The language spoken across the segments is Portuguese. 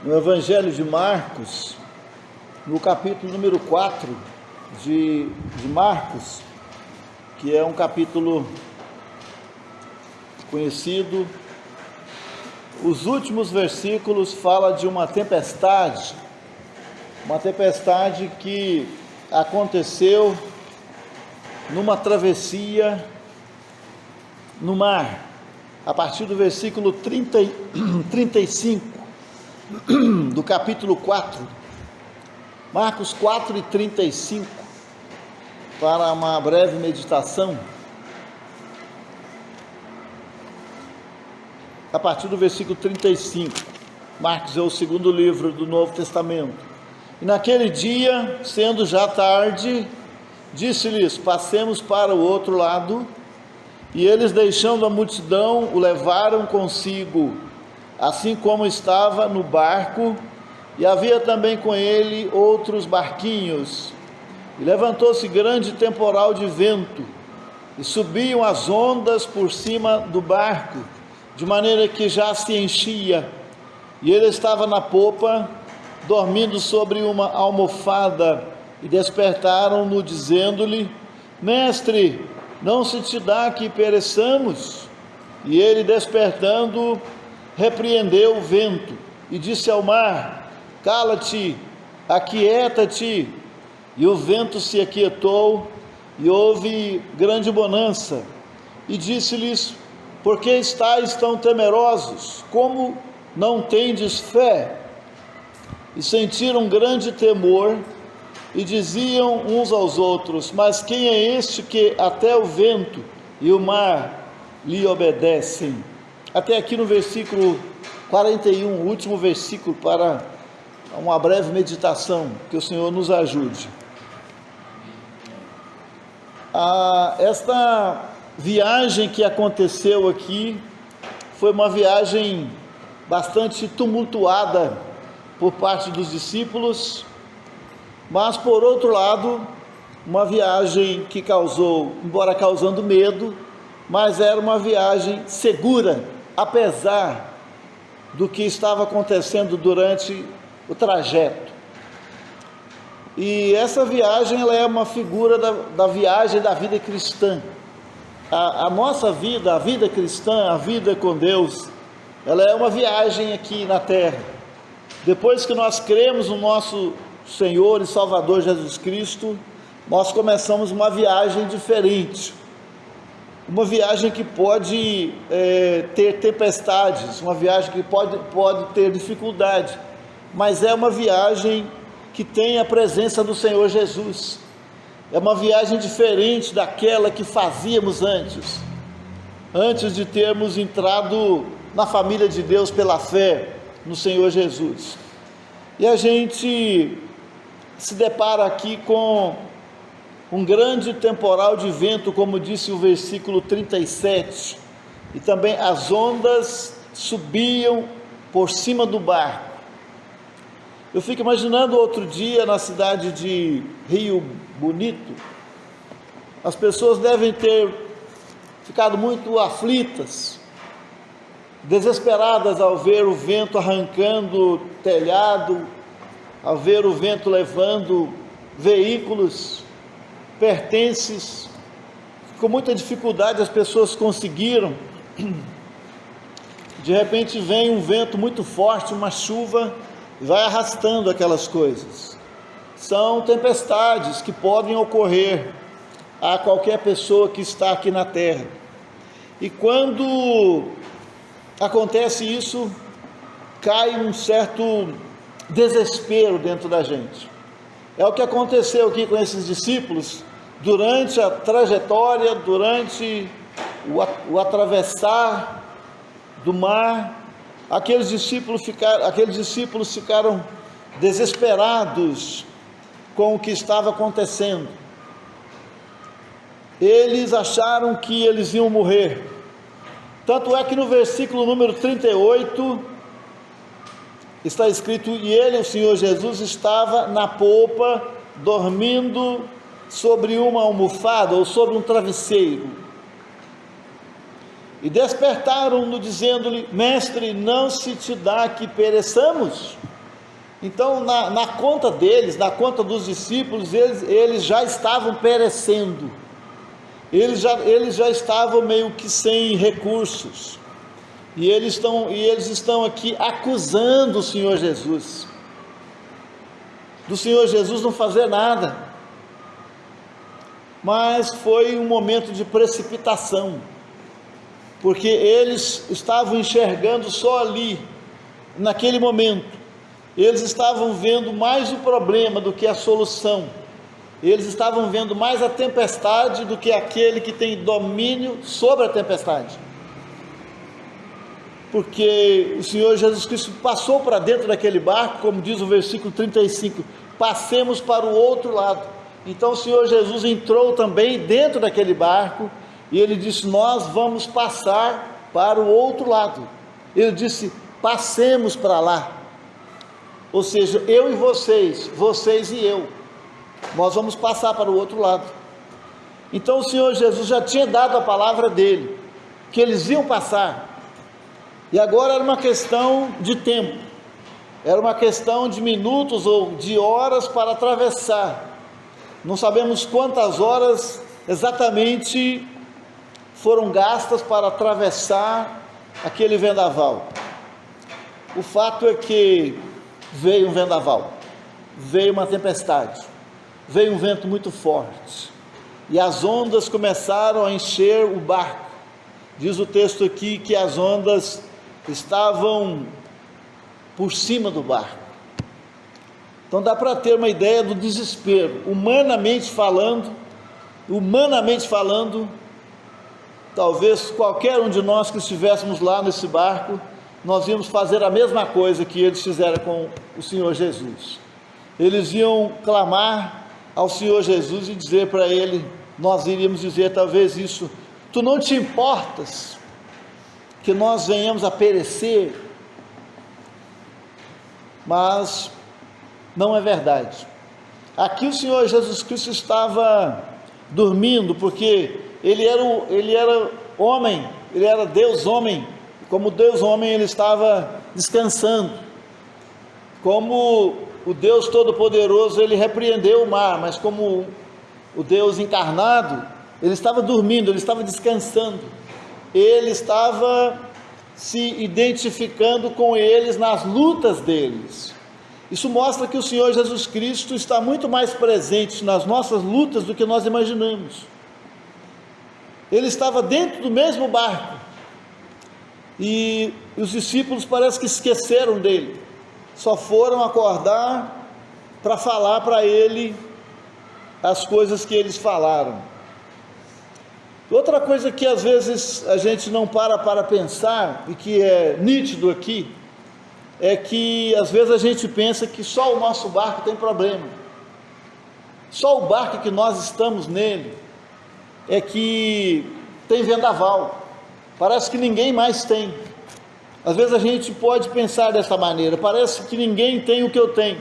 no Evangelho de Marcos, no capítulo número 4 de Marcos, que é um capítulo conhecido. Os últimos versículos falam de uma tempestade que aconteceu numa travessia no mar, a partir do versículo 35 do capítulo 4, Marcos 4 e 35, para uma breve meditação. A partir do versículo 35, Marcos é o segundo livro do Novo Testamento. E naquele dia, sendo já tarde, disse-lhes: passemos para o outro lado. E eles, deixando a multidão, o levaram consigo, assim como estava no barco, e havia também com ele outros barquinhos. E levantou-se grande temporal de vento, e subiam as ondas por cima do barco, de maneira que já se enchia, e ele estava na popa, dormindo sobre uma almofada, e despertaram-no, dizendo-lhe: Mestre, não se te dá que pereçamos? E ele, despertando, repreendeu o vento, e disse ao mar: Cala-te, aquieta-te. E o vento se aquietou, e houve grande bonança. E disse-lhes: Por que estáis tão temerosos? Como não tendes fé? E sentiram grande temor, e diziam uns aos outros: Mas quem é este que até o vento e o mar lhe obedecem? Até aqui no versículo 41, o último versículo, para uma breve meditação, que o Senhor nos ajude. Esta viagem que aconteceu aqui foi uma viagem bastante tumultuada por parte dos discípulos, mas por outro lado, uma viagem que causou, embora causando medo, mas era uma viagem segura, apesar do que estava acontecendo durante o trajeto. E essa viagem, ela é uma figura da viagem da vida cristã. A nossa vida, a vida cristã, a vida com Deus, ela é uma viagem aqui na terra. Depois que nós cremos no nosso Senhor e Salvador Jesus Cristo, nós começamos uma viagem diferente, uma viagem que pode ter tempestades, uma viagem que pode ter dificuldade, mas é uma viagem que tem a presença do Senhor Jesus. É uma viagem diferente daquela que fazíamos antes de termos entrado na família de Deus pela fé no Senhor Jesus. E a gente se depara aqui com um grande temporal de vento, como disse o versículo 37, e também as ondas subiam por cima do barco. Eu fico imaginando outro dia na cidade de Rio Bonito, as pessoas devem ter ficado muito aflitas, desesperadas ao ver o vento arrancando o telhado, ao ver o vento levando veículos, pertences. Com muita dificuldade as pessoas conseguiram. De repente vem um vento muito forte, uma chuva, e vai arrastando aquelas coisas. São tempestades que podem ocorrer a qualquer pessoa que está aqui na terra. E quando acontece isso, cai um certo desespero dentro da gente. É o que aconteceu aqui com esses discípulos durante a trajetória, durante o atravessar do mar. Aqueles discípulos ficaram desesperados com o que estava acontecendo. Eles acharam que eles iam morrer. Tanto é que no versículo número 38 está escrito: e ele, o Senhor Jesus, estava na popa, dormindo sobre uma almofada ou sobre um travesseiro. E despertaram-no, dizendo-lhe: Mestre, não se te dá que pereçamos? Então, na conta deles, na conta dos discípulos, eles já estavam perecendo, eles já estavam meio que sem recursos, e eles estão aqui acusando o Senhor Jesus, do Senhor Jesus não fazer nada. Mas foi um momento de precipitação, porque eles estavam enxergando só ali, naquele momento, eles estavam vendo mais o problema do que a solução, eles estavam vendo mais a tempestade do que aquele que tem domínio sobre a tempestade, porque o Senhor Jesus Cristo passou para dentro daquele barco, como diz o versículo 35, passemos para o outro lado. Então o Senhor Jesus entrou também dentro daquele barco, e ele disse: nós vamos passar para o outro lado. Ele disse: passemos para lá, ou seja, eu e vocês e eu, nós vamos passar para o outro lado. Então o Senhor Jesus já tinha dado a palavra dele, que eles iam passar, e agora era uma questão de tempo, era uma questão de minutos ou de horas para atravessar. Não sabemos quantas horas exatamente foram gastas para atravessar aquele vendaval. O fato é que veio um vendaval, veio uma tempestade, veio um vento muito forte, e as ondas começaram a encher o barco. Diz o texto aqui que as ondas estavam por cima do barco. Então dá para ter uma ideia do desespero, humanamente falando, talvez qualquer um de nós que estivéssemos lá nesse barco, nós íamos fazer a mesma coisa que eles fizeram com o Senhor Jesus. Eles iam clamar ao Senhor Jesus e dizer para ele, nós iríamos dizer talvez isso: tu não te importas que nós venhamos a perecer? Mas não é verdade. Aqui o Senhor Jesus Cristo estava dormindo, porque ele era homem, ele era Deus homem. Como Deus homem, ele estava descansando. Como o Deus Todo-Poderoso, ele repreendeu o mar, mas como o Deus encarnado, ele estava dormindo, ele estava descansando, ele estava se identificando com eles nas lutas deles. Isso mostra que o Senhor Jesus Cristo está muito mais presente nas nossas lutas do que nós imaginamos. Ele estava dentro do mesmo barco, e os discípulos parece que esqueceram dele, só foram acordar para falar para ele as coisas que eles falaram. Outra coisa que às vezes a gente não para pensar, e que é nítido aqui, é que às vezes a gente pensa que só o nosso barco tem problema, só o barco que nós estamos nele é que tem vendaval, parece que ninguém mais tem. Às vezes a gente pode pensar dessa maneira, parece que ninguém tem o que eu tenho,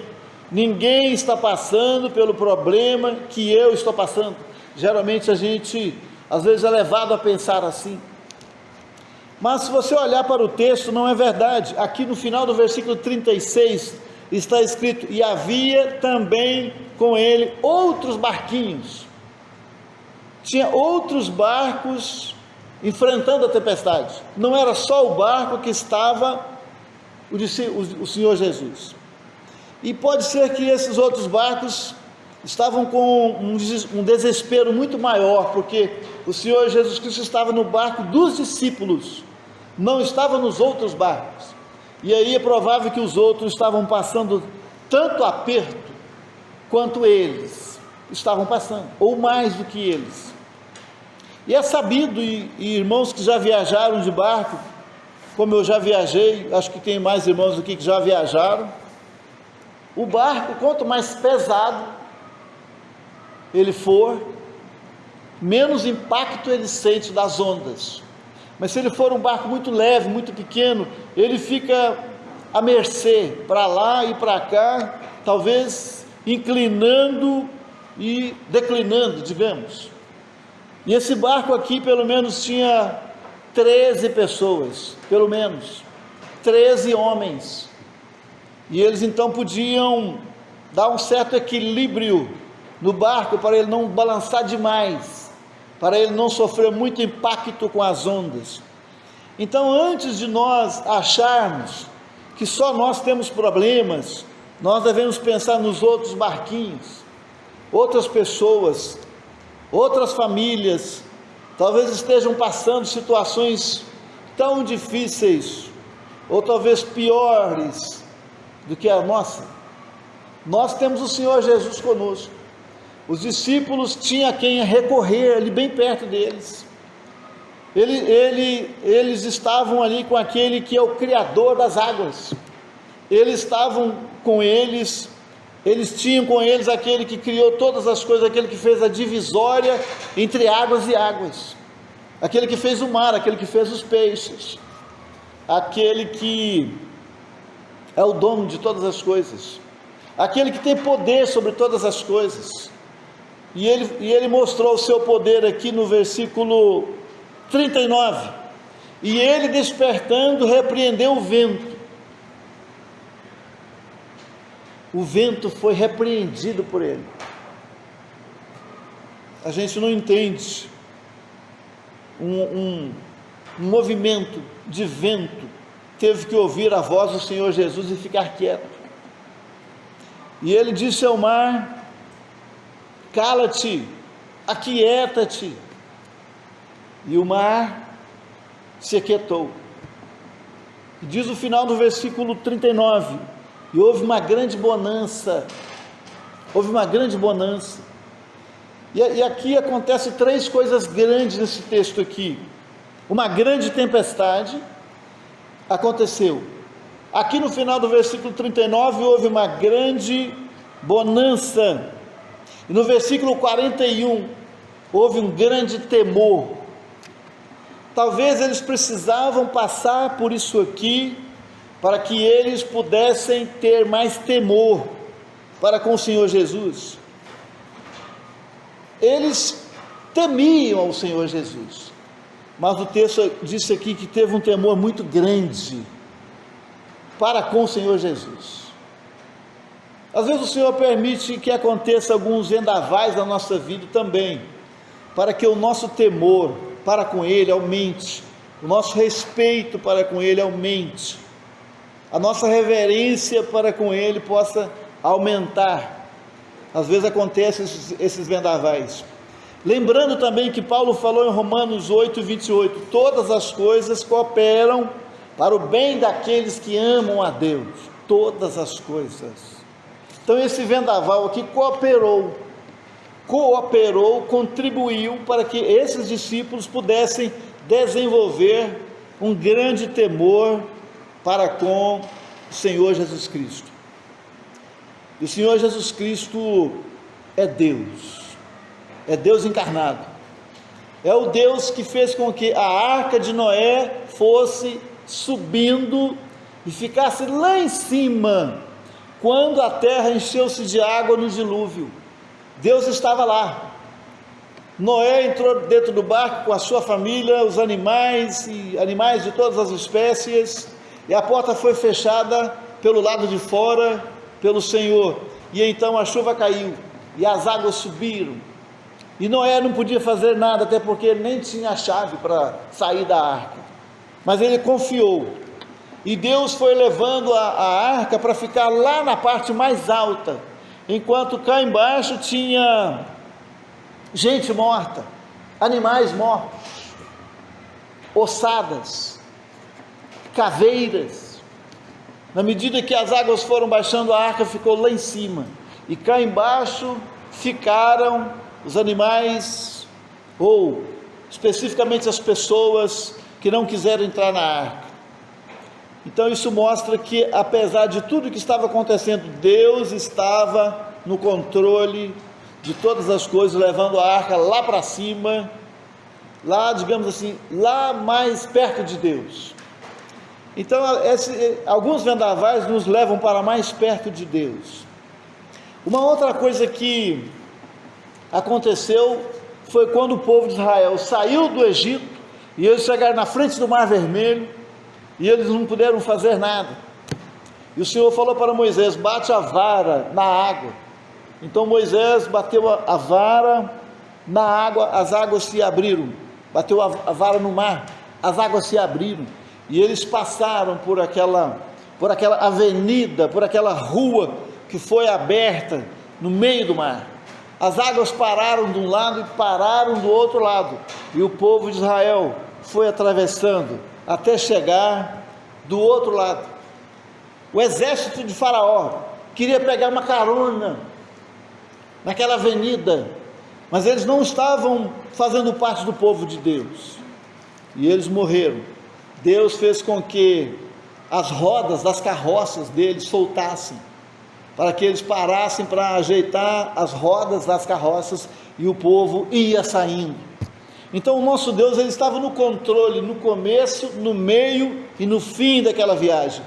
ninguém está passando pelo problema que eu estou passando. Geralmente a gente às vezes é levado a pensar assim, mas se você olhar para o texto, não é verdade. Aqui no final do versículo 36 está escrito: e havia também com ele outros barquinhos. Tinha outros barcos enfrentando a tempestade, não era só o barco que estava o Senhor Jesus. E pode ser que esses outros barcos estavam com um desespero muito maior, porque o Senhor Jesus Cristo estava no barco dos discípulos, não estava nos outros barcos, e aí é provável que os outros estavam passando tanto aperto quanto eles estavam passando, ou mais do que eles. E é sabido, e irmãos que já viajaram de barco, como eu já viajei, acho que tem mais irmãos aqui que já viajaram, o barco, quanto mais pesado ele for, menos impacto ele sente das ondas. Mas se ele for um barco muito leve, muito pequeno, ele fica à mercê, para lá e para cá, talvez inclinando e declinando, digamos. E esse barco aqui pelo menos tinha 13 pessoas, pelo menos 13 homens. e eles então podiam dar um certo equilíbrio no barco para ele não balançar demais, para ele não sofrer muito impacto com as ondas. Então, antes de nós acharmos que só nós temos problemas, nós devemos pensar nos outros barquinhos, outras pessoas, outras famílias, talvez estejam passando situações tão difíceis, ou talvez piores do que a nossa. Nós temos o Senhor Jesus conosco. Os discípulos tinham a quem recorrer ali bem perto deles. Eles estavam ali com aquele que é o Criador das águas. Eles estavam com eles tinham com eles aquele que criou todas as coisas, aquele que fez a divisória entre águas e águas, aquele que fez o mar, aquele que fez os peixes, aquele que é o dono de todas as coisas, aquele que tem poder sobre todas as coisas. E ele mostrou o seu poder aqui no versículo 39, e ele, despertando, repreendeu o vento. O vento foi repreendido por ele. A gente não entende um movimento de vento, teve que ouvir a voz do Senhor Jesus e ficar quieto. E ele disse ao mar: cala-te, aquieta-te. E o mar se aquietou. E diz o final do versículo 39, e houve uma grande bonança, e aqui acontece três coisas grandes nesse texto aqui. Uma grande tempestade aconteceu, aqui no final do versículo 39 houve uma grande bonança, e no versículo 41 houve um grande temor. Talvez eles precisavam passar por isso aqui, para que eles pudessem ter mais temor para com o Senhor Jesus. Eles temiam ao Senhor Jesus, mas o texto disse aqui que teve um temor muito grande para com o Senhor Jesus. Às vezes o Senhor permite que aconteça alguns vendavais na nossa vida também, para que o nosso temor para com Ele aumente, o nosso respeito para com Ele aumente, a nossa reverência para com Ele possa aumentar. Às vezes acontecem esses vendavais. Lembrando também que Paulo falou em Romanos 8, 28, todas as coisas cooperam para o bem daqueles que amam a Deus, todas as coisas. Então esse vendaval aqui cooperou, contribuiu para que esses discípulos pudessem desenvolver um grande temor para com o Senhor Jesus Cristo. E o Senhor Jesus Cristo é Deus encarnado, é o Deus que fez com que a arca de Noé fosse subindo e ficasse lá em cima, quando a terra encheu-se de água no dilúvio. Deus estava lá. Noé entrou dentro do barco com a sua família, os animais e animais de todas as espécies, e a porta foi fechada pelo lado de fora pelo Senhor, e então a chuva caiu e as águas subiram, e Noé não podia fazer nada, até porque ele nem tinha a chave para sair da arca, mas ele confiou, e Deus foi levando a arca para ficar lá na parte mais alta, enquanto cá embaixo tinha gente morta, animais mortos, ossadas, caveiras. Na medida que as águas foram baixando, a arca ficou lá em cima, e cá embaixo ficaram os animais, ou especificamente as pessoas que não quiseram entrar na arca. Então isso mostra que, apesar de tudo que estava acontecendo, Deus estava no controle de todas as coisas, levando a arca lá para cima, lá, digamos assim, lá mais perto de Deus. Então alguns vendavais nos levam para mais perto de Deus. Uma outra coisa que aconteceu foi quando o povo de Israel saiu do Egito, e eles chegaram na frente do Mar Vermelho, e eles não puderam fazer nada. E o Senhor falou para Moisés: bate a vara na água. Então Moisés bateu a vara na água, as águas se abriram. Bateu a vara no mar, as águas se abriram. E eles passaram por aquela avenida, por aquela rua que foi aberta no meio do mar. As águas pararam de um lado e pararam do outro lado. E o povo de Israel foi atravessando até chegar do outro lado. O exército de Faraó queria pegar uma carona naquela avenida, mas eles não estavam fazendo parte do povo de Deus, e eles morreram. Deus fez com que as rodas das carroças deles soltassem, para que eles parassem para ajeitar as rodas das carroças, e o povo ia saindo. Então o nosso Deus, ele estava no controle, no começo, no meio e no fim daquela viagem.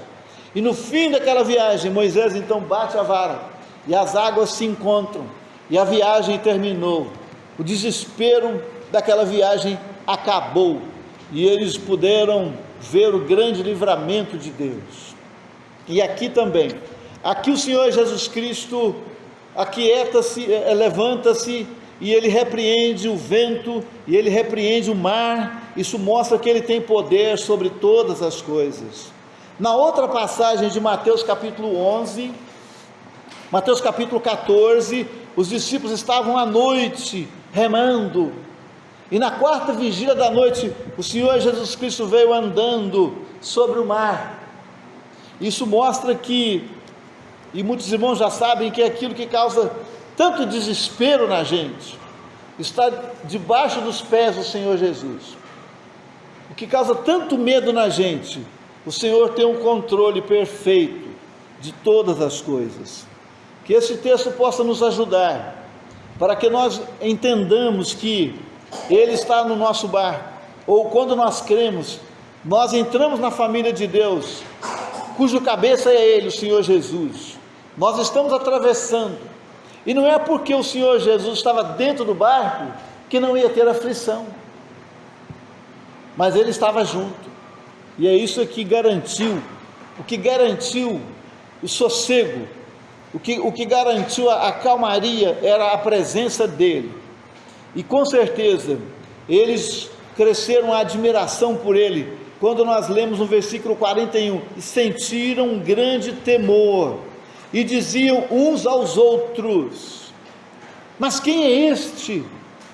E no fim daquela viagem, Moisés então bate a vara, e as águas se encontram, e a viagem terminou. O desespero daquela viagem acabou, e eles puderam ver o grande livramento de Deus. E aqui também, aqui o Senhor Jesus Cristo aquieta-se, levanta-se, e ele repreende o vento, e ele repreende o mar. Isso mostra que ele tem poder sobre todas as coisas. Na outra passagem de Mateus capítulo 11, Mateus capítulo 14, os discípulos estavam à noite remando, e na quarta vigília da noite, o Senhor Jesus Cristo veio andando sobre o mar. Isso mostra que, e muitos irmãos já sabem, que é aquilo que causa tanto desespero na gente, está debaixo dos pés do Senhor Jesus. O que causa tanto medo na gente, o Senhor tem um controle perfeito de todas as coisas. Que esse texto possa nos ajudar, para que nós entendamos que Ele está no nosso barco, ou quando nós cremos, nós entramos na família de Deus, cujo cabeça é Ele, o Senhor Jesus. Nós estamos atravessando, e não é porque o Senhor Jesus estava dentro do barco, que não ia ter aflição, mas Ele estava junto, e é isso que garantiu, o que garantiu o sossego, o que garantiu a calmaria, era a presença dEle. E com certeza, eles cresceram a admiração por Ele, quando nós lemos no versículo 41, e sentiram um grande temor, e diziam uns aos outros: mas quem é este,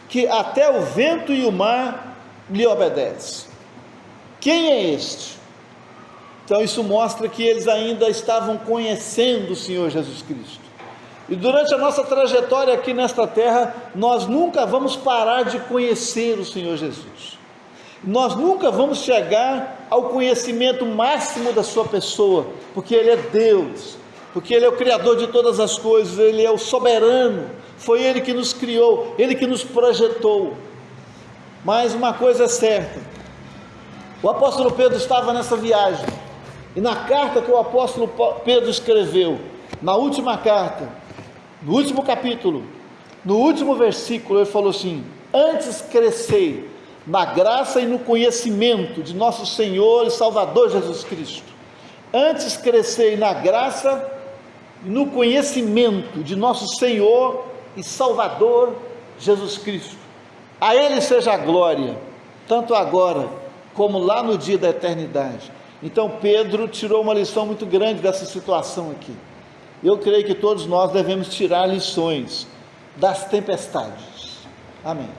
que até o vento e o mar lhe obedecem? Quem é este? Então isso mostra que eles ainda estavam conhecendo o Senhor Jesus Cristo. E durante a nossa trajetória aqui nesta terra, nós nunca vamos parar de conhecer o Senhor Jesus. Nós nunca vamos chegar ao conhecimento máximo da sua pessoa, porque Ele é Deus, porque Ele é o Criador de todas as coisas, Ele é o soberano, foi Ele que nos criou, Ele que nos projetou. Mas uma coisa é certa, o apóstolo Pedro estava nessa viagem, e na carta que o apóstolo Pedro escreveu, na última carta, no último capítulo, no último versículo, ele falou assim: antes crescei na graça e no conhecimento de nosso Senhor e Salvador Jesus Cristo. Antes crescei na graça e no conhecimento de nosso Senhor e Salvador Jesus Cristo. A Ele seja a glória, tanto agora como lá no dia da eternidade. Então Pedro tirou uma lição muito grande dessa situação aqui. Eu creio que todos nós devemos tirar lições das tempestades. Amém.